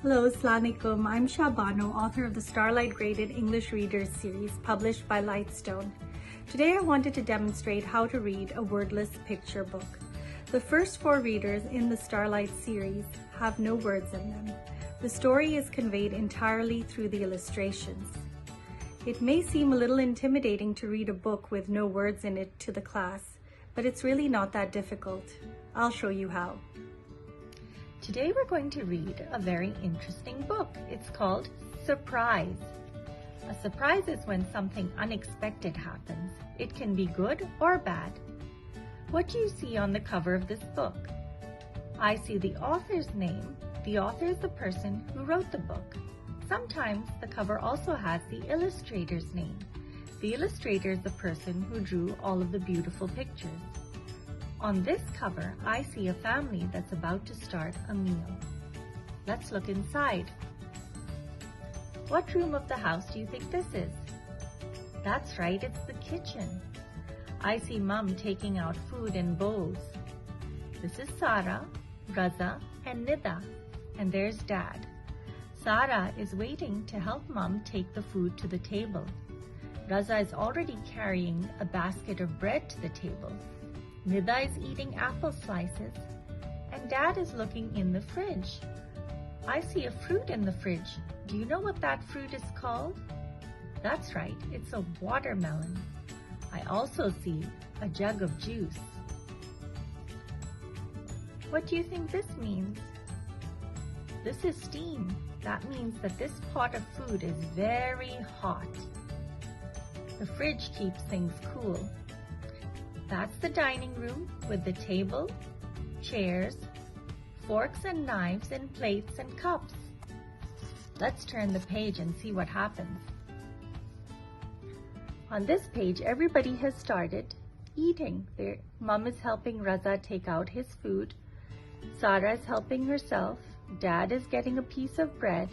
Hello, Assalamualaikum. I'm Shabano, author of the Starlight Graded English Readers series published by Lightstone. Today I wanted to demonstrate how to read a wordless picture book. The first 4 readers in the Starlight series have no words in them. The story is conveyed entirely through the illustrations. It may seem a little intimidating to read a book with no words in it to the class, but it's really not that difficult. I'll show you how. Today we're going to read a very interesting book. It's called Surprise. A surprise is when something unexpected happens. It can be good or bad. What do you see on the cover of this book? I see the author's name. The author is the person who wrote the book. Sometimes the cover also has the illustrator's name. The illustrator is the person who drew all of the beautiful pictures. On this cover, I see a family that's about to start a meal. Let's look inside. What room of the house do you think this is? That's right, it's the kitchen. I see Mum taking out food in bowls. This is Sarah, Raza, and Nida. And there's Dad. Sarah is waiting to help Mum take the food to the table. Raza is already carrying a basket of bread to the table. Nida is eating apple slices, and Dad is looking in the fridge. I see a fruit in the fridge. Do you know what that fruit is called? That's right, it's a watermelon. I also see a jug of juice. What do you think this means? This is steam. That means that this pot of food is very hot. The fridge keeps things cool. That's the dining room with the table, chairs, forks and knives and plates and cups. Let's turn the page and see what happens. On this page, everybody has started eating. Their Mum is helping Raza take out his food. Sarah is helping herself. Dad is getting a piece of bread.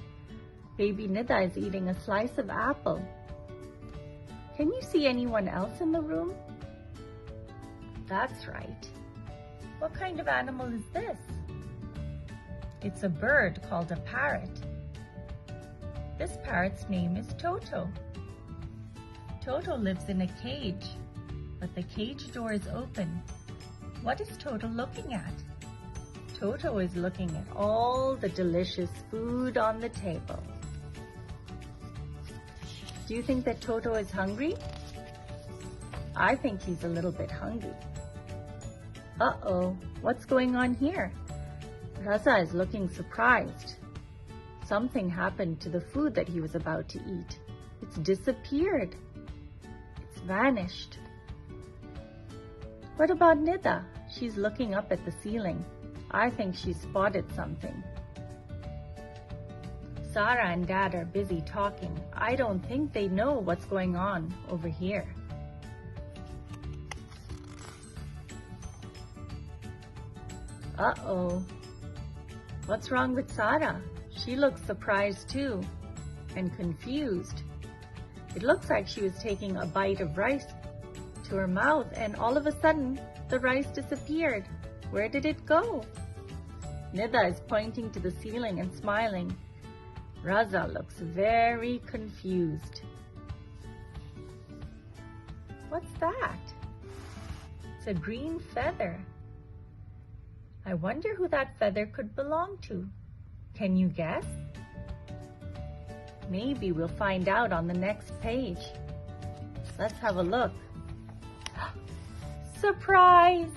Baby Nida is eating a slice of apple. Can you see anyone else in the room? That's right. What kind of animal is this? It's a bird called a parrot. This parrot's name is Toto. Toto lives in a cage, but the cage door is open. What is Toto looking at? Toto is looking at all the delicious food on the table. Do you think that Toto is hungry? I think he's a little bit hungry. Uh-oh, what's going on here? Raza is looking surprised. Something happened to the food that he was about to eat. It's disappeared. It's vanished. What about Nida? She's looking up at the ceiling. I think she spotted something. Sarah and Dad are busy talking. I don't think they know what's going on over here. Uh-oh. What's wrong with Sarah? She looks surprised too, and confused. It looks like she was taking a bite of rice to her mouth, and all of a sudden, the rice disappeared. Where did it go? Nida is pointing to the ceiling and smiling. Raza looks very confused. What's that? It's a green feather. I wonder who that feather could belong to. Can you guess? Maybe we'll find out on the next page. Let's have a look. Surprise!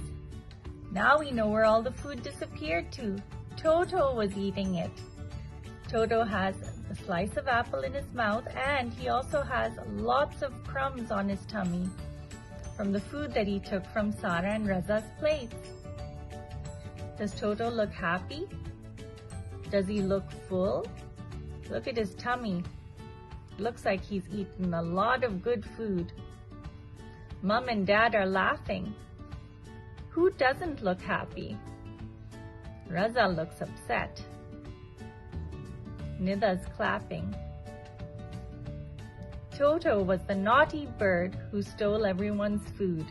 Now we know where all the food disappeared to. Toto was eating it. Toto has a slice of apple in his mouth, and he also has lots of crumbs on his tummy from the food that he took from Sarah and Raza's plates. Does Toto look happy? Does he look full? Look at his tummy. Looks like he's eaten a lot of good food. Mum and Dad are laughing. Who doesn't look happy? Raza looks upset. Nida's clapping. Toto was the naughty bird who stole everyone's food.